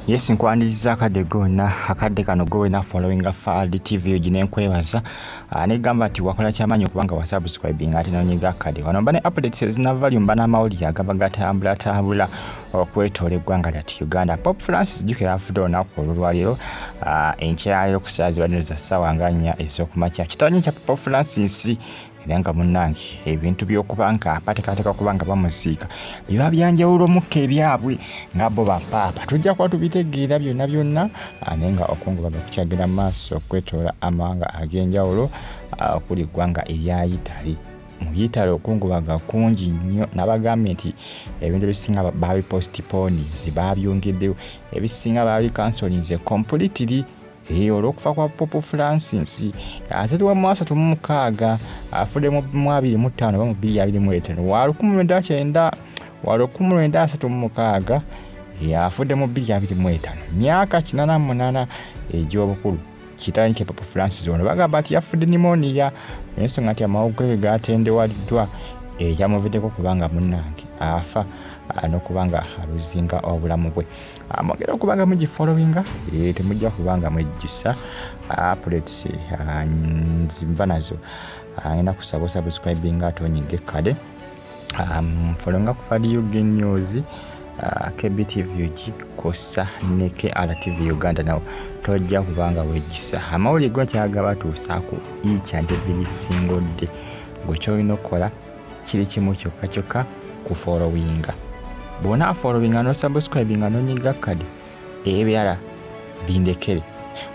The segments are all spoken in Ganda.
Yes, nkwaniriza akadde gonna akadde kano gowe na following Afudde TV gine nkwebaza negamba nti wakola kyamaanyi okubanga wa subscribing ate nonyiga akadde wano mbane updates ezinavali mbana amawulire agaba gatambula okwetoola eggwanga lyattu Uganda. Pop Francis jjukira Afudde olunaku olwaleero enkyalo ku ssaawa zibadde za ssaawa nga 4 ez'okumakya. Kitonyi kya Pop Francis era nga munnange ebintu by'okubanga bateekateeka okubanga bamuziika biba byanjawulo mukka ebyabwe nga bo bapaapa tujja kuba tubitegeera byonna naye nga okungubaga kukyagenda mu maaso okwetoola amawanga ag'enjawulo okuli eggwanga erya Italy. Mu Italy okungubaga kungi nnyo n'abagambye nti ebintu ebisinga babipostponinze babyongeddewo ebisinga babikansolinze completely. Olw'okufa kwa Pop Francis azaliwa mu 36 Afudde mu 25 oba mu 2025 wa 1936 Afudde mu 2025 myaka 88 egy'obukulu. Kitanyi kya Pop Francis ono bagamba nti yafudde pneumonia n'ensonga nti amawuggwe ge gatendewaliddwa yamuviddeko kubanga munnange afa n'okubanga aluzinga obulamu bwe. Mwagera okubanga mugifollowinga temujja kubanga mwejjusa updates nzimba nazo ngenda kusaba subscribing ate onyige kale followinga ku Afudde UG News KBTV kosa ne KRTV Uganda nawo tojja kubanga wejjusa amawulire go kyagaba tuusaako each and every single day. Gwe kyolina okukola kiri kimu kyokka ku followinga. Bona followinga no subscribing anonyiga kadi ebyala bindekere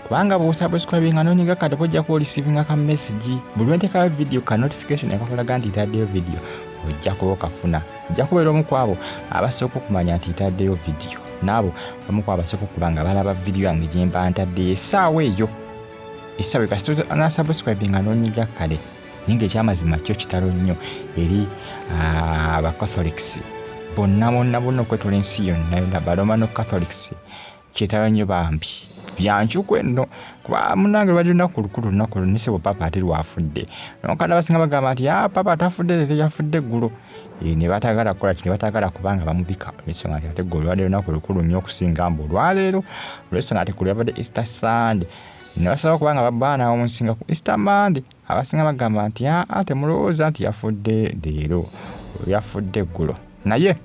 kubanga bo subscribing anonyiga kadi ojja ku receiving ka message buli nteka video ka notification ekakolaga nti taddeyo video ojja kufuna ojja kubeera omu kwabo abasooka okumanya nti taddeyo video nabo omu kwabo abasooka okubanga balaba video yange gye mba ntadde essaawa eyo kasito na subscribing anonyiga kadi ninge ekyamazima kyo kitalo nnyo eri Catholics bonna okwetoola ensi yonna Baromano Catholics kitalo nnyo Bambi byankyukwe nno kuba munnange lwali lunaku lukulu nisebo papa ate lwafudde nonkanda basinga bagamba nti papa atafudde yafudde eggulo ne batagala kukola kino batagala kubanga bamubika olw'ensonga nti ate eggulo lwali lunaku lukulu nnyo okusinga mbu olwaleero olw'ensonga ati kulwabadde Easter Sunday ne basaba kubanga babbaana omusinga ku Easter Monday abasinga bagamba nti temulowooza nti yafudde leero yafudde eggulo naye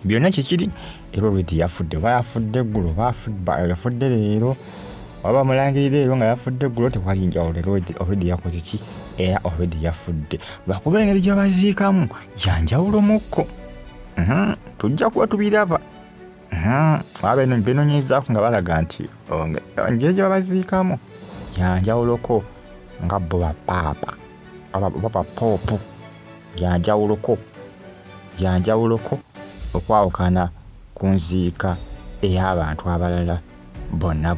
byonna kikiri era olwedi yafudde oba yafudde eggulo yafudde leero oba mulangirira leero nga yafudde eggulo tekwali njawulo leero olwedi yakoze ki era olwedi yafudde lwakuba engeri gyebaziikamu janjawulo mukko tujja kuba tubiraba benonyezaako nga balaga nti engeri gyebabaziikamu yanjawuloko nga bo bapaapa oba bapoopu yanjawuloko okwawukana ku nziika ey'abantu abalala bonna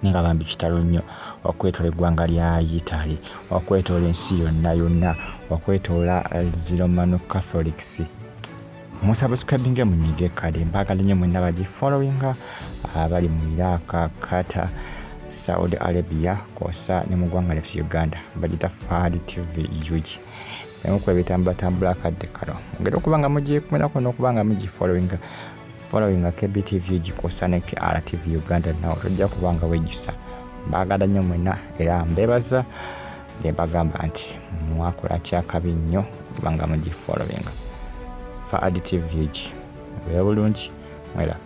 nga Bambi kitalo nnyo okwetoola eggwanga lya Italy okwetoola ensi yonna okwetoola Romano Catholics. Musubscribing munyige kale mbagala nnyo mwenna bagifollowinga abali mu Iraq, Qatar, Saudi Arabia kosa ne mu ggwanga lyaffe Uganda bagita Afudde TV UG nkwe bitambula akadde kano ngero okubanga mugyekumira n'okubanga mugifollowinga KBTV kosa ne KRTV Uganda nawo tojja kubanga wejjusa mbagala nnyo mwenna era mbebaza ne bagamba nti mwakola kyakabi nnyo kubanga mugifollowinga Afudde TV weya bulungi mwera.